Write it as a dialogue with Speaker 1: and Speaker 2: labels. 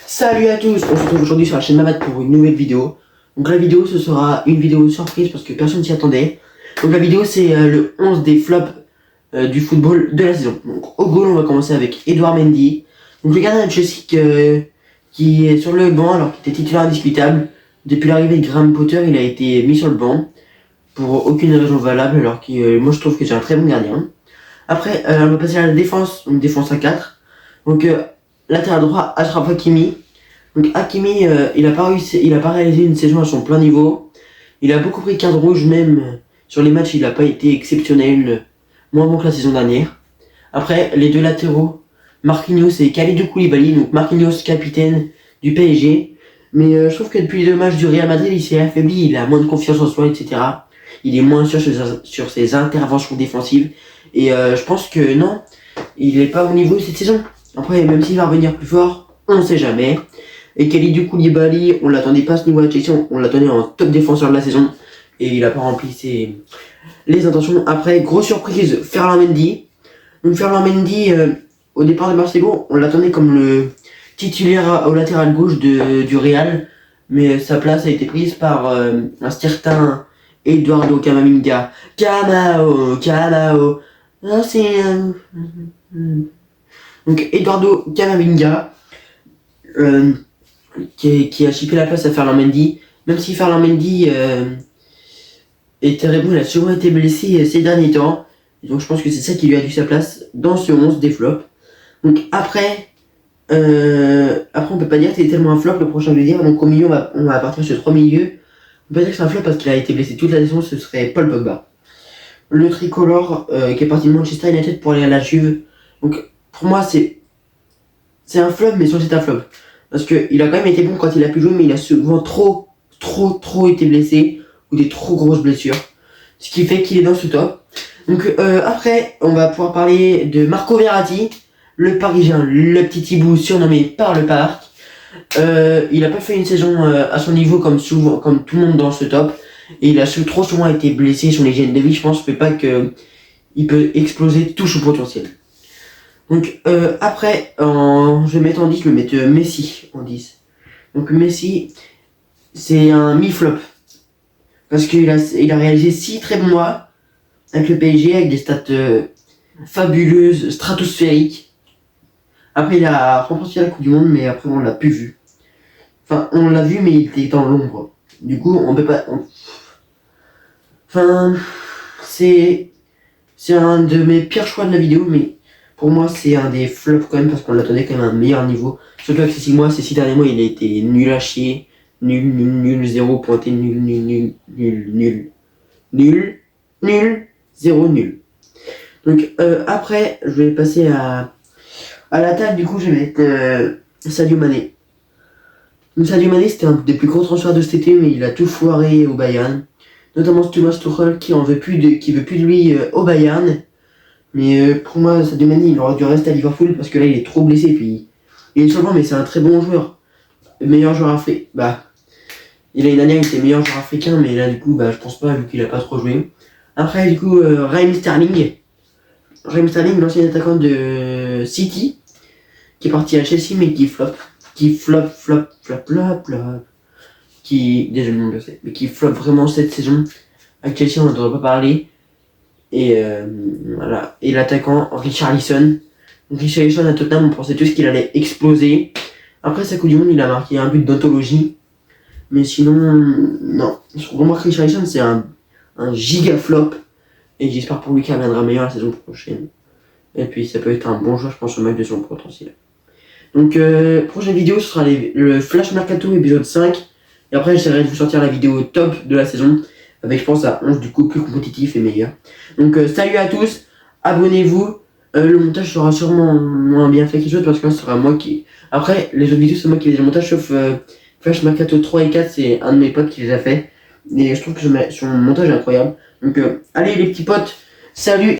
Speaker 1: Salut à tous, on se retrouve aujourd'hui sur la chaîne Mamad pour une nouvelle vidéo. Donc la vidéo ce sera une vidéo surprise parce que personne s'y attendait. Donc la vidéo c'est le 11 des flops du football de la saison. Donc au goal on va commencer avec Edouard Mendy. Donc le gardien de Chelsea qui est sur le banc alors qu'il était titulaire indiscutable. Depuis l'arrivée de Graham Potter il a été mis sur le banc pour aucune raison valable alors que moi je trouve que c'est un très bon gardien. Après on va passer à la défense, une défense à 4. Donc latéral droit Achraf Hakimi. Donc Hakimi, il a pas réalisé une saison à son plein niveau. Il a beaucoup pris de cartes rouges, même sur les matchs, il n'a pas été exceptionnel, moins bon que la saison dernière. Après, les deux latéraux, Marquinhos et Kalidou Koulibaly. Donc Marquinhos, capitaine du PSG. Mais je trouve que depuis le match du Real Madrid, il s'est affaibli, il a moins de confiance en soi, etc. Il est moins sûr sur ses interventions défensives. Et je pense que non, il n'est pas au niveau cette saison. Après, même s'il va revenir plus fort, on ne sait jamais. Et Kalidou Koulibaly, on l'attendait pas à ce niveau de la Chelsea, on l'attendait en top défenseur de la saison. Et il n'a pas rempli les intentions. Après, grosse surprise, Ferland Mendy. Donc Ferland Mendy, au départ de Marseille, on l'attendait comme le titulaire au latéral gauche du Real. Mais sa place a été prise par un certain Eduardo Camavinga. Camao. Ah, c'est... Donc Eduardo Camavinga. Qui a chippé la place à Ferland Mendy. Même si Ferland Mendy est très bon, il a souvent été blessé ces derniers temps. Et donc je pense que c'est ça qui lui a dû sa place dans ce 11 des flops. Donc après on peut pas dire que c'est tellement un flop le prochain je vais dire. Donc au milieu on va partir sur 3 milieux. On peut pas dire que c'est un flop parce qu'il a été blessé toute la saison, ce serait Paul Pogba. Le tricolore qui est parti de Manchester United pour aller à la Juve. Donc pour moi c'est un flop mais sans c'est un flop. Parce qu'il a quand même été bon quand il a pu jouer, mais il a souvent trop été blessé, ou des trop grosses blessures. Ce qui fait qu'il est dans ce top. Donc après, on va pouvoir parler de Marco Verratti, le Parisien, le petit hibou surnommé par le parc. Il n'a pas fait une saison à son niveau comme tout le monde dans ce top. Et il a trop souvent été blessé sur l'hygiène de vie. Je pense pas qu'il peut exploser tout son potentiel. Donc après, je vais mettre en 10, je vais mettre Messi en 10. Donc Messi, c'est un mi-flop. Parce qu'il a réalisé 6 très bons mois avec le PSG, avec des stats fabuleuses, stratosphériques. Après, il a remporté la Coupe du Monde, mais après, on l'a plus vu. Enfin, on l'a vu, mais il était dans l'ombre. Du coup, on peut pas... Enfin, c'est un de mes pires choix de la vidéo, mais... Pour moi, c'est un des flops quand même parce qu'on l'attendait quand même à un meilleur niveau. Surtout avec ces 6 mois, ces 6 derniers mois, il a été nul à chier. Nul, 0 pointé, nul, 0, nul. Donc après, je vais passer à l'attaque. Du coup, je vais mettre Sadio Mané. Donc Sadio Mané, c'était un des plus gros transferts de cet été, mais il a tout foiré au Bayern. Notamment Thomas Tuchel qui veut plus de lui au Bayern. Mais pour moi, Sadio Mané, il aurait dû rester à Liverpool parce que là, il est trop blessé. Puis il est sur le banc, mais c'est un très bon joueur. Le meilleur joueur africain. L'année dernière, il était meilleur joueur africain, mais là, du coup, je pense pas, vu qu'il a pas trop joué. Après, du coup, Raheem Sterling. Raheem Sterling, l'ancien attaquant de City, qui est parti à Chelsea, mais qui flop. Déjà, le monde le sait, mais qui flop vraiment cette saison. Avec Chelsea, on n'en devrait pas parler. Et voilà. Et l'attaquant Richarlison. Donc Richarlison à Tottenham, on pensait tous qu'il allait exploser. Après sa Coupe du Monde, il a marqué un but d'anthologie. Mais sinon, non. Je trouve vraiment que Richarlison, c'est un giga flop. Et j'espère pour lui qu'il reviendra meilleur la saison prochaine. Et puis ça peut être un bon joueur, je pense, au match de son potentiel. Donc prochaine vidéo, ce sera le Flash Mercato épisode 5. Et après, j'essaierai de vous sortir la vidéo top de la saison. Avec je pense à 11 du coup plus compétitif et meilleur. Donc salut à tous, abonnez-vous. Le montage sera sûrement moins bien fait que les autres parce que ce sera moi qui... Après les autres vidéos c'est moi qui les ai montage sauf Flash Mercato 3 et 4 c'est un de mes potes qui les a fait. Et je trouve que son montage est incroyable. Donc allez les petits potes, salut.